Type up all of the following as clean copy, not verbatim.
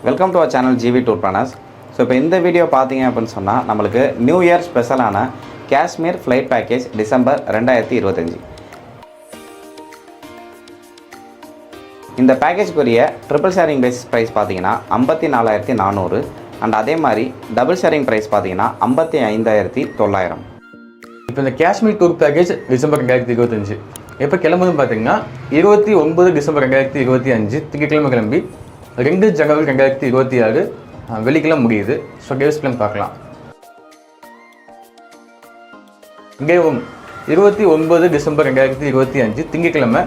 Welcome to our channel GV tour planners. So இப்போ இந்த video பார்த்தீங்க அப்படின்னு சொன்னால் நம்மளுக்கு நியூ இயர் ஸ்பெஷலான காஷ்மீர் ஃப்ளைட் பேக்கேஜ் டிசம்பர் 2025. இந்த பேக்கேஜ்க்குரிய ட்ரிபிள் ஷேரிங் பேஸ் ப்ரைஸ் பார்த்தீங்கன்னா 54,400 அண்ட் அதே மாதிரி டபுள் ஷேரிங் ப்ரைஸ் பார்த்தீங்கன்னா 55,900. இப்போ இந்த காஷ்மீர் டூர் பேக்கேஜ் டிசம்பர் 2025 எப்போ கிளம்புதுன்னு பார்த்தீங்கன்னா 29 டிசம்பர் 2025 திங்கட்கிழமை கிளம்பி 2 ஜனவரி 2026 வெள்ளிக்கிழமை முடியுது. ஸோ டேஸ் பிளான் பார்க்கலாம். இங்கே 29 டிசம்பர் 2025 திங்கட்கிழமை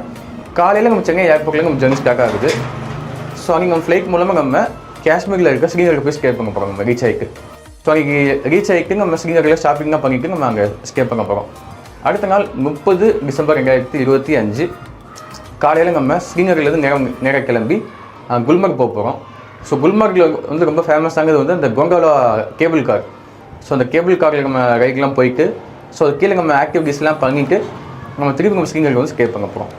காலையில் நம்ம சென்னை ஏர்போர்ட்டில் நம்ம ஜர்னி ஸ்டார்ட் ஆகுது. ஸோ அன்றைக்கி நம்ம ஃப்ளைட் மூலமாக நம்ம காஷ்மீரில் இருக்க ஸ்ரீநகர் போய் ஸ்டே பண்ண போகிறோம். நம்ம ரீச் ஆகிட்டு ஸோ அன்றைக்கி ரீச் ஆகிட்டு நம்ம ஸ்ரீநகரில் ஷாப்பிங்லாம் பண்ணிவிட்டு நம்ம அங்கே ஸ்டே பண்ண போகிறோம். அடுத்த நாள் 30 டிசம்பர் 2025 காலையில் நம்ம ஸ்ரீநகர்லேருந்து நேராக கிளம்பி குல்மர்க் போக போகிறோம். ஸோ குல்மர்கில் வந்து ரொம்ப ஃபேமஸானது வந்து அந்த கோண்டோலா கேபிள் கார். ஸோ அந்த கேபிள் காரில் நம்ம ரைட்லாம் போயிட்டு ஸோ அது கீழே நம்ம ஆக்டிவிட்டீஸ்லாம் பண்ணிவிட்டு நம்ம திருப்பி நம்ம ஸ்ரீநகருக்கு வந்து ஸ்டே பண்ண போகிறோம்.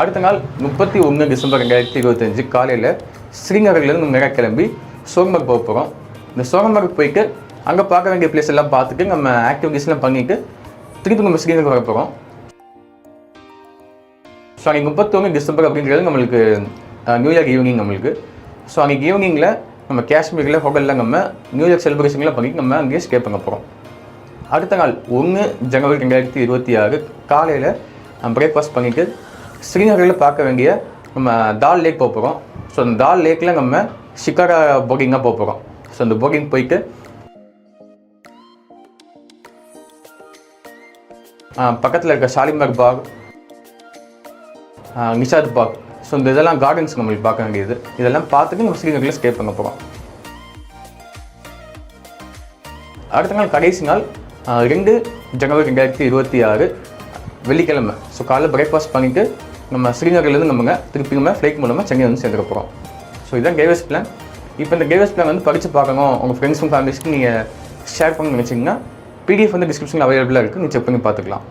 அடுத்த நாள் 31 டிசம்பர் 2025 காலையில் ஸ்ரீநகர்லேருந்து நம்ம நேராக கிளம்பி சோன்மர்க் போக போகிறோம். இந்த சோன்மர்க் போயிட்டு அங்கே பார்க்க வேண்டிய பிளேஸ் எல்லாம் பார்த்துட்டு நம்ம ஆக்டிவிட்டீஸ்லாம் பண்ணிவிட்டு திருப்பி நம்ம ஸ்ரீநகர் வர போகிறோம். ஸோ அன்றைக்கி 31 டிசம்பர் அப்படிங்கிறது நம்மளுக்கு நியூ இயர் ஈவினிங் நம்மளுக்கு. ஸோ அன்றைக்கி ஈவினிங்கில் நம்ம காஷ்மீரில் ஹோட்டலில் நம்ம நியூ இயர் செலிப்ரேஷன்லாம் பண்ணிட்டு நம்ம அங்கேயே ஸ்டே பண்ண போகிறோம். அடுத்த நாள் 1 ஜனவரி 2026 காலையில் பிரேக்ஃபாஸ்ட் பண்ணிவிட்டு ஸ்ரீநகரில் பார்க்க வேண்டிய நம்ம தால் லேக் போக போகிறோம். ஸோ அந்த தால் லேக்கில் நம்ம ஷிகாரா போட்டிங்காக போக போகிறோம். ஸோ அந்த போட்டிங் போயிட்டு பக்கத்தில் இருக்க ஷாலிமார் பாக், நிஷாத் பாக், ஸோ இந்த இதெல்லாம் கார்டன்ஸ் நம்மளுக்கு பார்க்க வேண்டியது. இதெல்லாம் பார்த்துட்டு நம்ம ஸ்ரீநகரில் ஸ்டே பண்ண போகிறோம். அடுத்த நாள் கடைசி நாள் 2 ஜனவரி 2026 வெள்ளிக்கிழமை. ஸோ காலையில் பிரேக்ஃபாஸ்ட் பண்ணிவிட்டு நம்ம ஸ்ரீநகர்லேருந்து நம்ம திருப்பி நம்ம ஃப்ளைட் மூலமாக சென்னை வந்து சேர்ந்துக்க போகிறோம். ஸோ இதுதான் கேவேஸ் பிளான். இப்போ இந்த கேவேஸ் பிளான் வந்து படித்து பார்க்கணும், உங்கள் ஃப்ரெண்ட்ஸும் ஃபேமிலிஸ்க்கு நீங்கள் ஷேர் பண்ணணும்னு நினச்சிங்கன்னா பிடிஎஃப் வந்து டிஸ்கிரிப்ஷனில் அவைலபிளாக இருக்குது, நீங்கள் செக் பண்ணி பார்த்துக்கலாம்.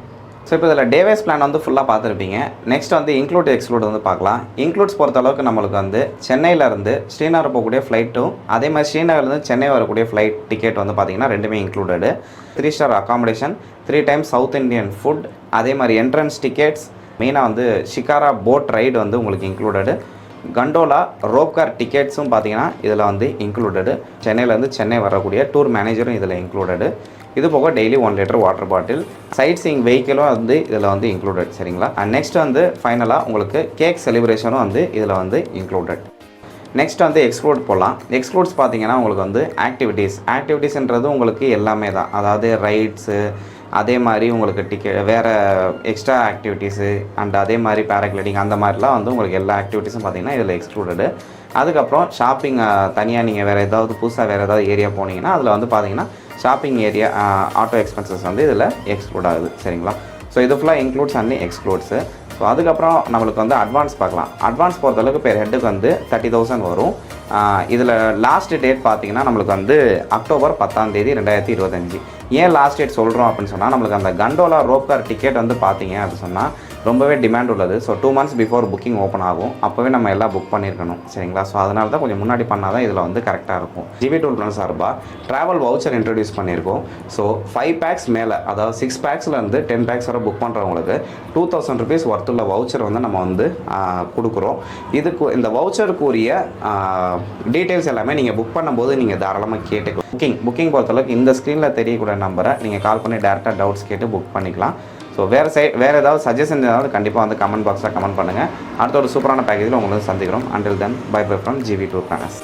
ஸோ இப்போ இதில் டேவேஸ் பிளான் வந்து ஃபுல்லாக பார்த்துருப்பீங்க. நெக்ஸ்ட் வந்து இன்க்ளூட் எக்ஸ்க்ளூட் வந்து பார்க்கலாம். இன்க்ளூட்ஸ் பொறுத்த அளவுக்கு நம்மளுக்கு வந்து சென்னையிலேருந்து ஸ்ரீநகர் போகக்கூடிய ஃப்ளைட்டும் அதே மாதிரி ஸ்ரீநகர்லேருந்து சென்னை வரக்கூடிய ஃப்ளைட் டிக்கெட் வந்து பார்த்திங்கன்னா ரெண்டுமே included. 3 star accommodation, 3 times south Indian food, அதே மாதிரி என்ட்ரன்ஸ் டிக்கெட்ஸ், மெயினாக வந்து ஷிகாரா போட் ரைடு வந்து உங்களுக்கு இன்க்ளூடடு. கண்டோலா ரோப் கார் டிக்கெட்ஸும் பார்த்தீங்கன்னா இதில் வந்து இன்க்ளூடடு. சென்னையிலேருந்து சென்னை வரக்கூடிய டூர் மேனேஜரும் இதில் இன்க்ளூடடு. இது போக daily 1 litre water bottle, side seeing வெஹிக்கிளும் வந்து இதில் வந்து இன்க்ளூடட். சரிங்களா? அண்ட் நெக்ஸ்ட் வந்து ஃபைனலாக உங்களுக்கு கேக் செலிப்ரேஷனும் வந்து இதில் வந்து இன்க்ளூடட். நெக்ஸ்ட் வந்து எக்ஸ்க்ளூட் போகலாம். எக்ஸ்க்ளூட்ஸ் பார்த்தீங்கன்னா உங்களுக்கு வந்து ஆக்டிவிட்டீஸ்ன்றது உங்களுக்கு எல்லாமே தான். அதாவது ரைட்ஸு, அதே மாதிரி உங்களுக்கு வேறு எக்ஸ்ட்ரா ஆக்டிவிட்டீஸு அண்ட் அதே மாதிரி பேராகிளைடிங், அந்த மாதிரிலாம் வந்து உங்களுக்கு எல்லா ஆக்டிவிட்டீஸும் பார்த்திங்கன்னா இதில் எக்ஸ்க்ளூடடு. அதுக்கப்புறம் ஷாப்பிங் தனியாக நீங்கள் வேறு ஏதாவது புதுசாக வேறு ஏதாவது ஏரியா போனீங்கன்னா அதில் வந்து பார்த்திங்கன்னா ஷாப்பிங் ஏரியா, ஆட்டோ எக்ஸ்பென்சஸ் வந்து இதில் எக்ஸ்க்ளூட் ஆகுது. சரிங்களா? ஸோ இது ஃபுல்லாக இன்க்ளூட்ஸ் அண்ட் எக்ஸ்க்ளூட்ஸு. ஸோ அதுக்கப்புறம் நம்மளுக்கு வந்து அட்வான்ஸ் பார்க்கலாம். அட்வான்ஸ் பொறுத்தளவுக்கு பெர் ஹெட்டுக்கு வந்து 30,000 வரும். இதில் லாஸ்ட் டேட் பார்த்திங்கன்னா நம்மளுக்கு வந்து அக்டோபர் 10 2025. ஏன் லாஸ்ட் டேட் சொல்கிறோம் அப்படின்னு சொன்னால் நம்மளுக்கு அந்த கண்டோலா ரோப் கார் டிக்கெட் வந்து பார்த்தீங்க அப்படின்னு சொன்னால் ரொம்பவே டிமாண்ட் உள்ளது. So 2 months before booking open ஆகும். அப்போவே நம்ம எல்லாம் புக் பண்ணியிருக்கணும். சரிங்களா? ஸோ அதனால தான் கொஞ்சம் முன்னாடி பண்ணால் தான் இதில் வந்து கரெக்டாக இருக்கும். ஜிவி டூர் பிளான் சார்பாக ட்ராவல் வவுச்சர் இன்ட்ரடியூஸ் பண்ணியிருக்கோம். ஸோ 5 பேக்ஸ் மேலே, அதாவது 6 பேக்ஸ்லேருந்து 10 பேக்ஸ் வரை புக் பண்ணுறவங்களுக்கு 2,000 rupees ஒர்த்துள்ள வவுச்சர் வந்து நம்ம வந்து கொடுக்குறோம். இதுக்கு இந்த வவுச்சருக்குரிய டீட்டெயில்ஸ் எல்லாமே நீங்கள் புக் பண்ணும்போது நீங்கள் தாராளமாக கேட்டுக்கலாம். புக்கிங் பொறுத்தளவுக்கு இந்த ஸ்க்ரீனில் தெரியக்கூடிய நம்பரை நீங்கள் கால் பண்ணி டேரெக்டாக டவுட்ஸ் கேட்டு புக் பண்ணிக்கலாம். ஸோ வேறு ஏதாவது சஜஷன் ஏதாவது கண்டிப்பாக வந்து கமெண்ட் பாக்ஸில் கமெண்ட் பண்ணுங்கள். அடுத்த ஒரு சூப்பரான பேக்கேஜில் உங்களுக்கு சந்திக்கிறோம். Until then bye from GV tour planners.